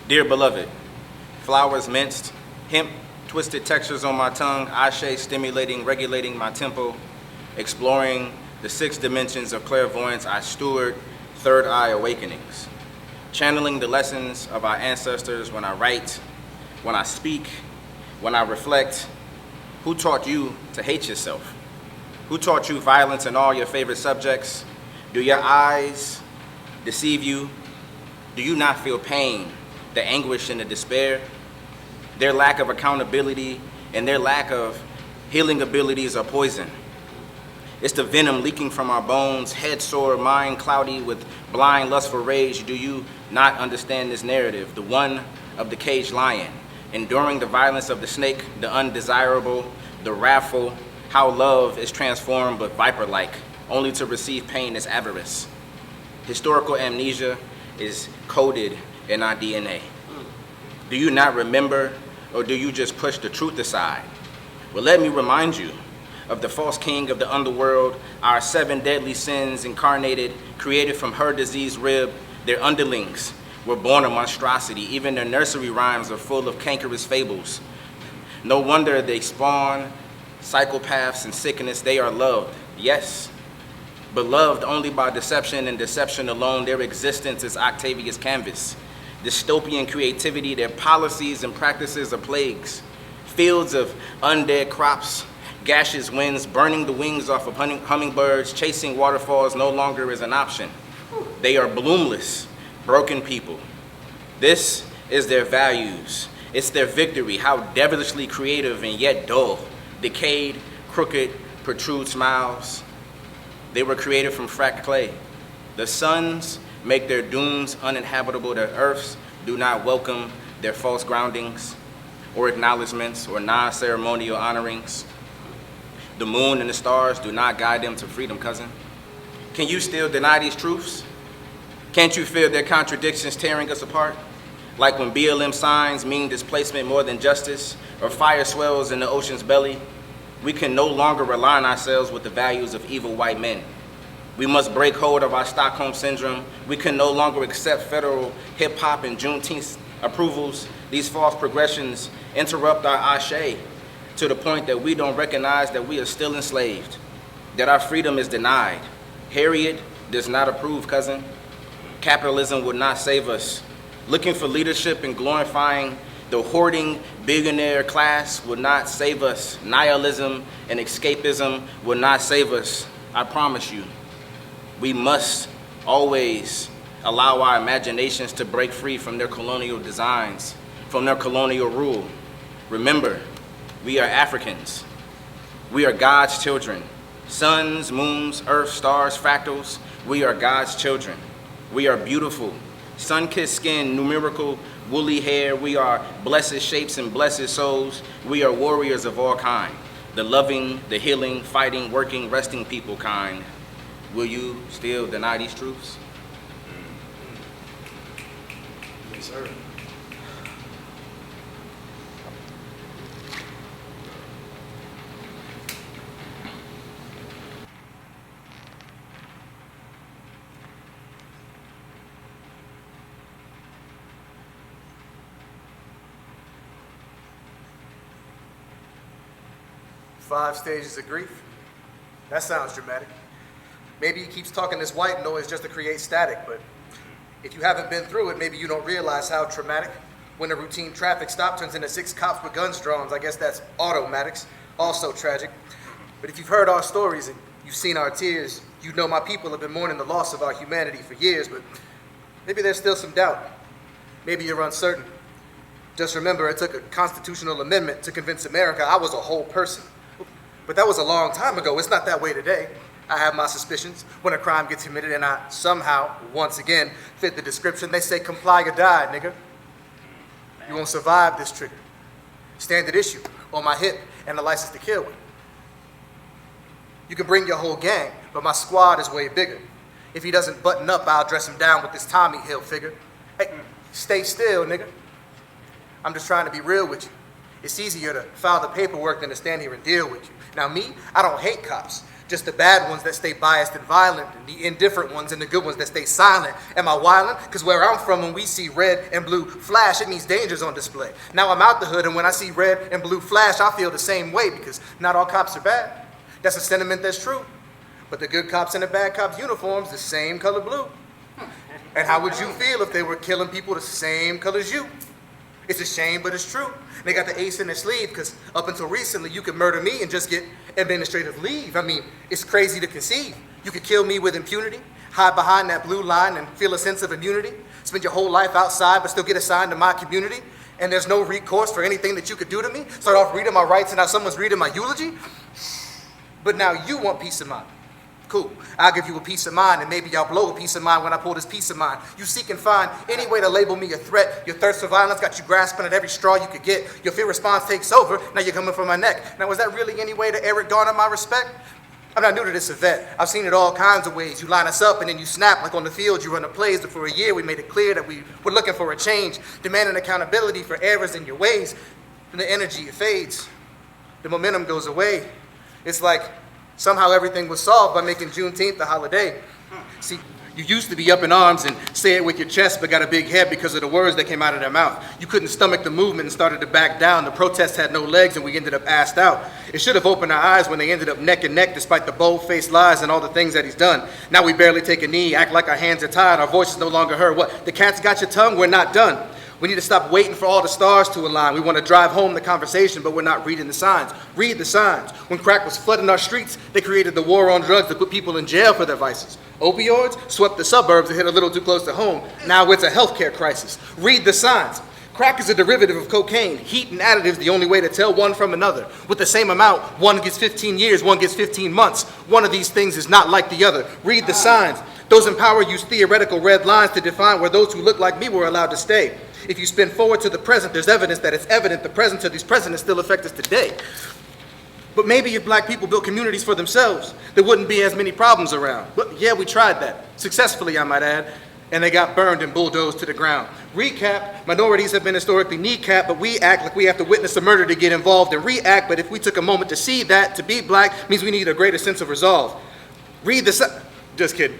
Dear beloved, flowers minced, hemp, twisted textures on my tongue, ashe stimulating, regulating my tempo, exploring the 6 dimensions of clairvoyance, I steward third eye awakenings, channeling the lessons of our ancestors when I write, when I speak, when I reflect. Who taught you to hate yourself? Who taught you violence in all your favorite subjects? Do your eyes deceive you? Do you not feel pain, the anguish and the despair? Their lack of accountability and their lack of healing abilities are poison. It's the venom leaking from our bones, head sore, mind cloudy with blind lust for rage. Do you not understand this narrative? The one of the caged lion, enduring the violence of the snake, the undesirable, the wrathful, how love is transformed but viper-like, only to receive pain as avarice. Historical amnesia is coded in our DNA. Do you not remember, or do you just push the truth aside? Well, let me remind you of the false king of the underworld, our 7 deadly sins incarnated, created from her diseased rib. Their underlings were born of monstrosity. Even their nursery rhymes are full of cankerous fables. No wonder they spawn psychopaths and sickness. They are loved, yes, but loved only by deception and deception alone. Their existence is Octavia's canvas. Dystopian creativity, their policies and practices are plagues. Fields of undead crops, gaseous winds, burning the wings off of hummingbirds, chasing waterfalls no longer is an option. They are bloomless, broken people. This is their values. It's their victory, how devilishly creative and yet dull. Decayed, crooked, protrude smiles. They were created from fracked clay. The suns make their dunes uninhabitable. The earths do not welcome their false groundings or acknowledgments or non-ceremonial honorings. The moon and the stars do not guide them to freedom, cousin. Can you still deny these truths? Can't you feel their contradictions tearing us apart? Like when BLM signs mean displacement more than justice, or fire swells in the ocean's belly, we can no longer align ourselves with the values of evil white men. We must break hold of our Stockholm Syndrome. We can no longer accept federal hip-hop and Juneteenth approvals. These false progressions interrupt our ashe to the point that we don't recognize that we are still enslaved, that our freedom is denied. Harriet does not approve, cousin. Capitalism would not save us. Looking for leadership and glorifying the hoarding billionaire class would not save us. Nihilism and escapism would not save us. I promise you. We must always allow our imaginations to break free from their colonial designs, from their colonial rule. Remember, we are Africans. We are God's children. Suns, moons, earth, stars, fractals. We are God's children. We are beautiful. Sun-kissed skin, numerical, woolly hair. We are blessed shapes and blessed souls. We are warriors of all kind. The loving, the healing, fighting, working, resting people kind. Will you still deny these truths? Yes, sir. Five stages of grief? That sounds dramatic. Maybe he keeps talking this white noise just to create static, but if you haven't been through it, maybe you don't realize how traumatic. When a routine traffic stop turns into 6 cops with guns drawn, I guess that's automatics, also tragic. But if you've heard our stories and you've seen our tears, you know my people have been mourning the loss of our humanity for years, but maybe there's still some doubt. Maybe you're uncertain. Just remember, it took a constitutional amendment to convince America I was a whole person. But that was a long time ago. It's not that way today. I have my suspicions. When a crime gets committed and I somehow, once again, fit the description, they say comply or die, nigga. You won't survive this trigger. Standard issue on my hip and a license to kill one. You can bring your whole gang, but my squad is way bigger. If he doesn't button up, I'll dress him down with this Tommy Hill figure. Hey, stay still, nigga. I'm just trying to be real with you. It's easier to file the paperwork than to stand here and deal with you. Now me, I don't hate cops. Just the bad ones that stay biased and violent, and the indifferent ones and the good ones that stay silent. Am I wildin'? Because where I'm from, when we see red and blue flash, it means danger's on display. Now I'm out the hood, and when I see red and blue flash, I feel the same way, because not all cops are bad. That's a sentiment that's true. But the good cops and the bad cops' uniforms, the same color blue. And how would you feel if they were killing people the same color as you? It's a shame, but it's true. They got the ace in their sleeve, because up until recently, you could murder me and just get administrative leave. I mean, it's crazy to conceive. You could kill me with impunity, hide behind that blue line and feel a sense of immunity, spend your whole life outside but still get assigned to my community, and there's no recourse for anything that you could do to me. Start off reading my rights and now someone's reading my eulogy. But now you want peace of mind. Cool. I'll give you a peace of mind, and maybe I'll blow a peace of mind when I pull this peace of mind. You seek and find any way to label me a threat. Your thirst for violence got you grasping at every straw you could get. Your fear response takes over. Now you're coming for my neck. Now, is that really any way to Eric garner my respect? I'm not new to this event. I've seen it all kinds of ways. You line us up and then you snap like on the field. You run the plays, but for a year we made it clear that we were looking for a change, demanding accountability for errors in your ways. And the energy, it fades. The momentum goes away. It's like somehow everything was solved by making Juneteenth a holiday. See, you used to be up in arms and say it with your chest, but got a big head because of the words that came out of their mouth. You couldn't stomach the movement and started to back down. The protests had no legs and we ended up assed out. It should have opened our eyes when they ended up neck and neck despite the bold-faced lies and all the things that he's done. Now we barely take a knee, act like our hands are tied, our voices no longer heard. What, the cat's got your tongue? We're not done. We need to stop waiting for all the stars to align. We want to drive home the conversation, but we're not reading the signs. Read the signs. When crack was flooding our streets, they created the war on drugs to put people in jail for their vices. Opioids swept the suburbs and hit a little too close to home. Now it's a healthcare crisis. Read the signs. Crack is a derivative of cocaine. Heat and additives the only way to tell one from another. With the same amount, one gets 15 years, one gets 15 months. One of these things is not like the other. Read the signs. Those in power use theoretical red lines to define where those who look like me were allowed to stay. If you spin forward to the present, there's evidence that it's evident the presence of these presidents still affect us today. But maybe if black people built communities for themselves, there wouldn't be as many problems around. But yeah, we tried that. Successfully, I might add. And they got burned and bulldozed to the ground. Recap, minorities have been historically kneecapped, but we act like we have to witness a murder to get involved and react. But if we took a moment to see that, to be black means we need a greater sense of resolve. Read the just kidding.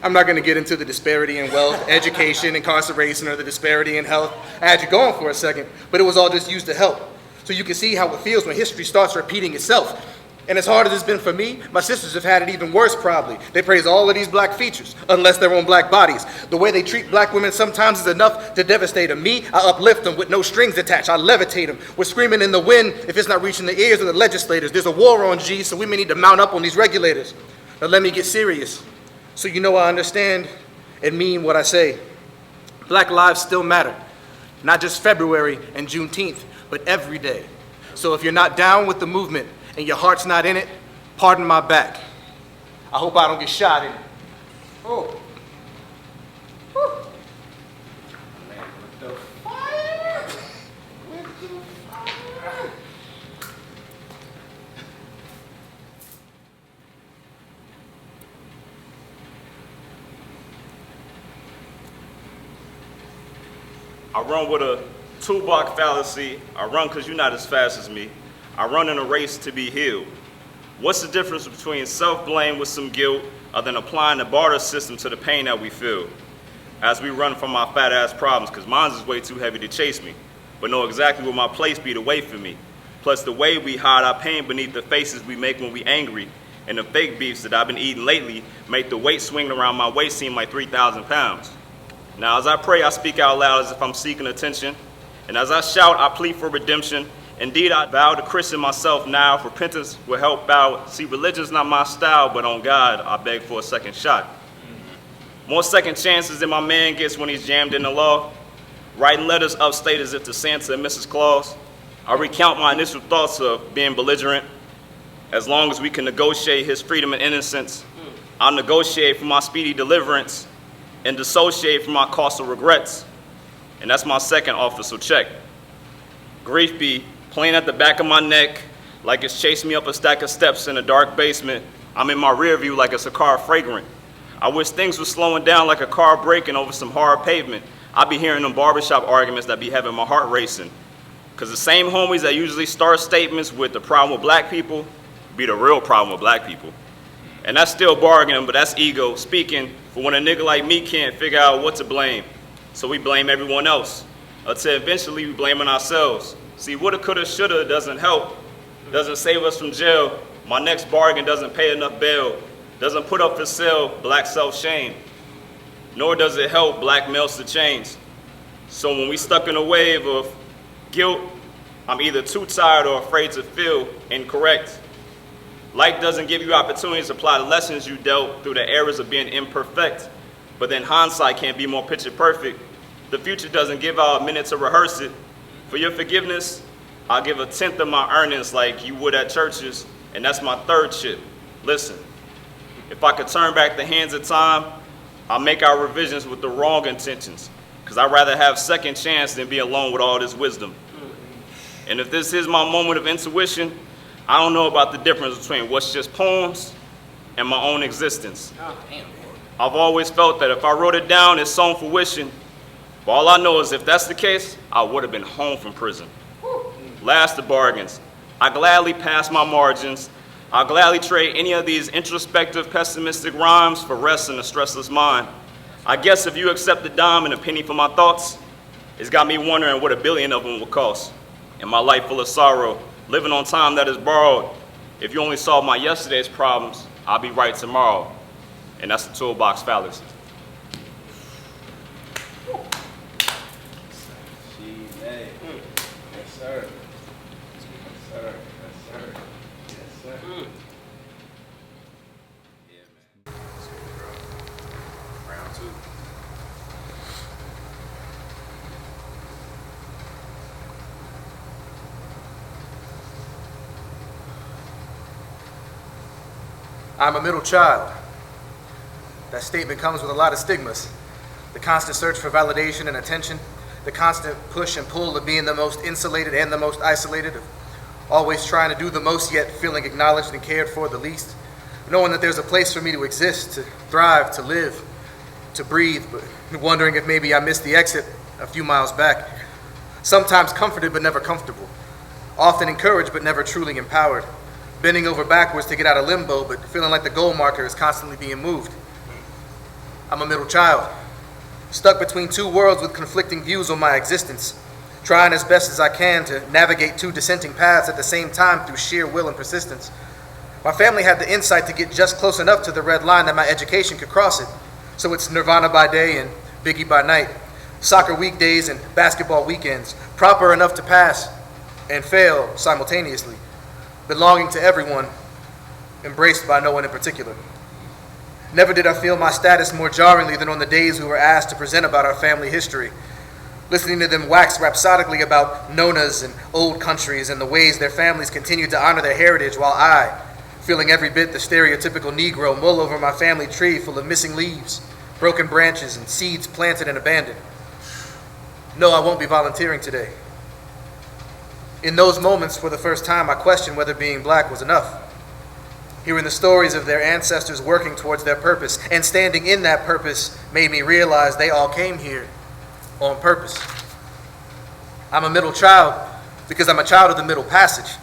I'm not going to get into the disparity in wealth, education, incarceration, or the disparity in health. I had you going for a second, but it was all just used to help. So you can see how it feels when history starts repeating itself. And as hard as it's been for me, my sisters have had it even worse probably. They praise all of these black features, unless they're on black bodies. The way they treat black women sometimes is enough to devastate them. Me, I uplift them with no strings attached. I levitate them. We're screaming in the wind if it's not reaching the ears of the legislators. There's a war on G, so we may need to mount up on these regulators. Now let me get serious. So you know I understand and mean what I say. Black lives still matter. Not just February and Juneteenth, but every day. So if you're not down with the movement and your heart's not in it, pardon my back. I hope I don't get shot in it. Oh. Whew. Man, with the fire. With the fire. I run with a two-block fallacy. I run because you're not as fast as me. I run in a race to be healed. What's the difference between self-blame with some guilt other than applying the barter system to the pain that we feel? As we run from our fat-ass problems, because mine is way too heavy to chase me, but know exactly where my place be to wait for me. Plus the way we hide our pain beneath the faces we make when we angry, and the fake beefs that I've been eating lately make the weight swinging around my waist seem like 3,000 pounds. Now as I pray, I speak out loud as if I'm seeking attention. And as I shout, I plead for redemption. Indeed, I vow to christen myself now. If repentance will help out. See, religion's not my style, but on God, I beg for a second shot. More second chances than my man gets when he's jammed in the law. Writing letters upstate as if to Santa and Mrs. Claus. I recount my initial thoughts of being belligerent. As long as we can negotiate his freedom and innocence, I'll negotiate for my speedy deliverance and dissociate from my cost of regrets. And that's my second offer, so check. Grief be playing at the back of my neck like it's chasing me up a stack of steps in a dark basement. I'm in my rear view like it's a car fragrant. I wish things were slowing down like a car braking over some hard pavement. I be hearing them barbershop arguments that be having my heart racing. Because the same homies that usually start statements with the problem with black people be the real problem with black people. And that's still bargaining, but that's ego speaking for when a nigga like me can't figure out what to blame. So we blame everyone else, until eventually we blaming ourselves. See, woulda, coulda, shoulda doesn't help, doesn't save us from jail. My next bargain doesn't pay enough bail, doesn't put up for sale black self-shame, nor does it help black males to change. So when we stuck in a wave of guilt, I'm either too tired or afraid to feel incorrect. Life doesn't give you opportunities to apply the lessons you dealt through the errors of being imperfect, but then hindsight can't be more picture perfect. The future doesn't give out a minute to rehearse it. For your forgiveness, I'll give 1/10 of my earnings like you would at churches, and that's my third chip. Listen, if I could turn back the hands of time, I'll make our revisions with the wrong intentions, because I'd rather have second chance than be alone with all this wisdom. And if this is my moment of intuition, I don't know about the difference between what's just poems and my own existence. I've always felt that if I wrote it down, it's song for wishing. But all I know is if that's the case, I would have been home from prison. Last of bargains. I gladly pass my margins. I'll gladly trade any of these introspective, pessimistic rhymes for rest in a stressless mind. I guess if you accept a dime and a penny for my thoughts, it's got me wondering what 1 billion of them would cost. And my life full of sorrow, living on time that is borrowed. If you only solve my yesterday's problems, I'll be right tomorrow. And that's the toolbox fallacy. Chiimeh. Yes, sir. Yes, sir. Yes, sir. Yes, sir. Yeah, man. Round 2. I'm a middle child. That statement comes with a lot of stigmas. The constant search for validation and attention, the constant push and pull of being the most insulated and the most isolated, of always trying to do the most yet feeling acknowledged and cared for the least, knowing that there's a place for me to exist, to thrive, to live, to breathe, but wondering if maybe I missed the exit a few miles back. Sometimes comforted but never comfortable, often encouraged but never truly empowered, bending over backwards to get out of limbo, but feeling like the goal marker is constantly being moved. I'm a middle child, stuck between two worlds with conflicting views on my existence, trying as best as I can to navigate two dissenting paths at the same time through sheer will and persistence. My family had the insight to get just close enough to the red line that my education could cross it, so it's Nirvana by day and Biggie by night, soccer weekdays and basketball weekends, proper enough to pass and fail simultaneously, belonging to everyone, embraced by no one in particular. Never did I feel my status more jarringly than on the days we were asked to present about our family history, listening to them wax rhapsodically about nonas and old countries and the ways their families continued to honor their heritage, while I, feeling every bit the stereotypical Negro, mull over my family tree full of missing leaves, broken branches, and seeds planted and abandoned. No, I won't be volunteering today. In those moments, for the first time, I questioned whether being black was enough. Hearing the stories of their ancestors working towards their purpose and standing in that purpose made me realize they all came here on purpose. I'm a middle child because I'm a child of the Middle Passage.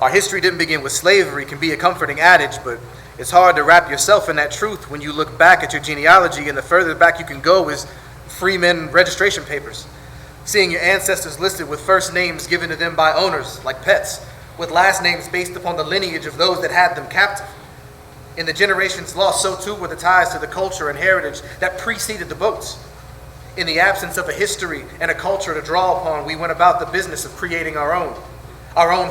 Our history didn't begin with slavery can be a comforting adage, but it's hard to wrap yourself in that truth when you look back at your genealogy, and the further back you can go is freemen registration papers. Seeing your ancestors listed with first names given to them by owners, like pets, with last names based upon the lineage of those that had them captive. In the generations lost, so too were the ties to the culture and heritage that preceded the boats. In the absence of a history and a culture to draw upon, we went about the business of creating our own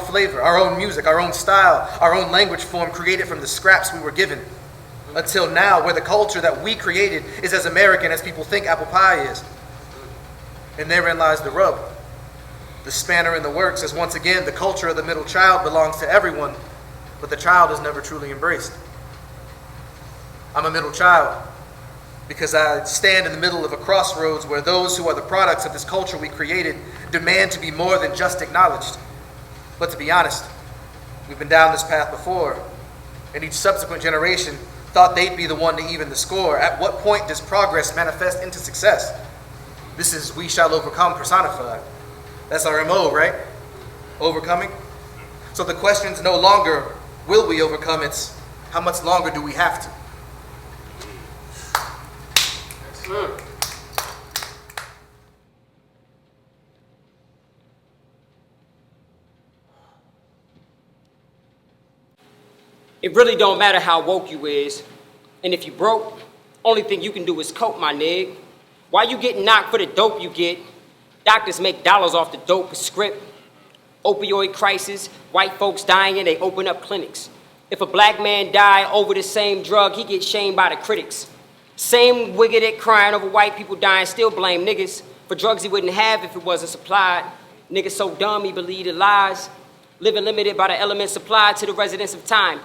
flavor, our own music, our own style, our own language form created from the scraps we were given. Until now, where the culture that we created is as American as people think apple pie is. And therein lies the rub. The spanner in the works is once again the culture of the middle child belongs to everyone, but the child is never truly embraced. I'm a middle child because I stand in the middle of a crossroads where those who are the products of this culture we created demand to be more than just acknowledged. But to be honest, we've been down this path before, and each subsequent generation thought they'd be the one to even the score. At what point does progress manifest into success? This is We Shall Overcome personified. That's our MO, right? Overcoming. So the question's no longer, will we overcome? It's, How much longer do we have to? It really don't matter how woke you is. And if you broke, only thing you can do is cope, my nig. Why you getting knocked for the dope you get? Doctors make dollars off the dope script. Opioid crisis, white folks dying and they open up clinics. If a black man die over the same drug, he gets shamed by the critics. Same wiggeted crying over white people dying, still blame niggas for drugs he wouldn't have if it wasn't supplied. Niggas so dumb he believe the lies. Living limited by the elements supplied to the residents of time.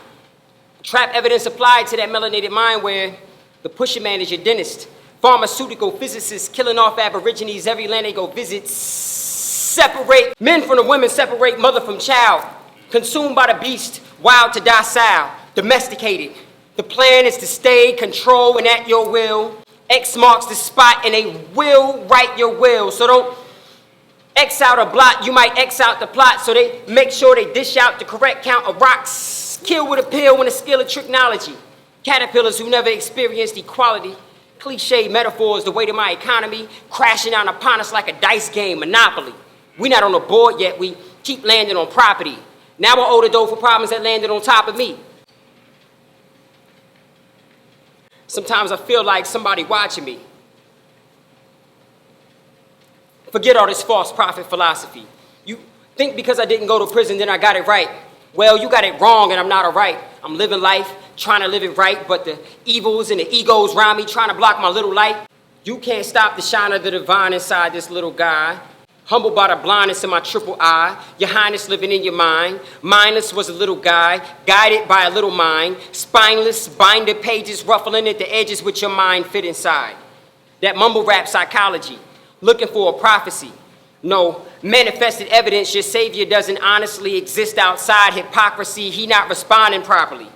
Trap evidence applied to that melanated mind where the pusher man is your dentist. Pharmaceutical physicists killing off aborigines every land they go visit. Separate men from the women, separate mother from child. Consumed by the beast, wild to docile, domesticated. The plan is to stay, control, and at your will. X marks the spot and they will write your will. So don't X out a blot, you might X out the plot. So they make sure they dish out the correct count of rocks. Kill with a pill and a skill of tricknology. Caterpillars who never experienced equality. Cliche metaphors, the weight of my economy, crashing down upon us like a dice game, Monopoly. We not on the board yet, we keep landing on property. Now I owe the dough for problems that landed on top of me. Sometimes I feel like somebody watching me. Forget all this false prophet philosophy. You think because I didn't go to prison, then I got it right. Well, you got it wrong and I'm not all right. I'm living life, trying to live it right, but the evils and the egos around me trying to block my little light. You can't stop the shine of the divine inside this little guy. Humbled by the blindness in my triple eye, your highness living in your mind. Mindless was a little guy, guided by a little mind. Spineless, binder pages, ruffling at the edges with your mind fit inside. That mumble rap psychology, looking for a prophecy. No, manifested evidence your savior doesn't honestly exist outside hypocrisy. He not responding properly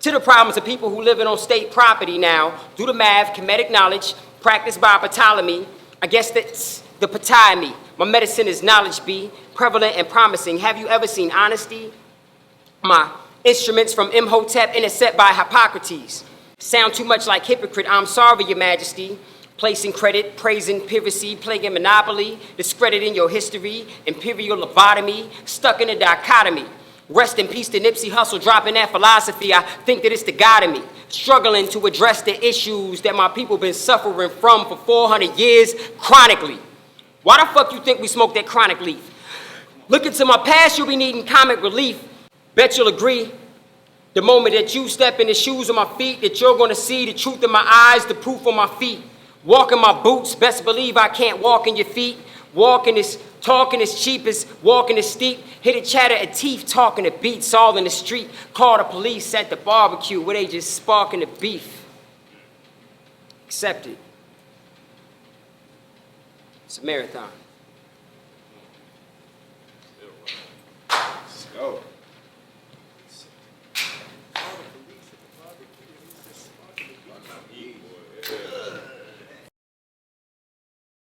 to the problems of people who living on state property now. Do the math, comedic knowledge, practiced by Ptolemy. I guess that's the Ptolemy. My medicine is knowledge be prevalent and promising. Have you ever seen honesty? My instruments from Imhotep intercept by Hippocrates. Sound too much like hypocrite. I'm sorry, your majesty. Placing credit, praising privacy, plaguing monopoly, discrediting your history, imperial lobotomy, stuck in a dichotomy. Rest in peace to Nipsey Hussle, dropping that philosophy. I think that it's the God of me, struggling to address the issues that my people been suffering from for 400 years chronically. Why the fuck you think we smoke that chronic leaf? Look into my past, you'll be needing comic relief. Bet you'll agree. The moment that you step in the shoes of my feet, that you're gonna see the truth in my eyes, the proof on my feet. Walk in my boots, best believe I can't walk in your feet. Walking is talking is cheap as walking is steep. Hit a chatter of teeth, talking to beats all in the street. Call the police at the barbecue where they just sparking the beef. Accept it. It's a marathon.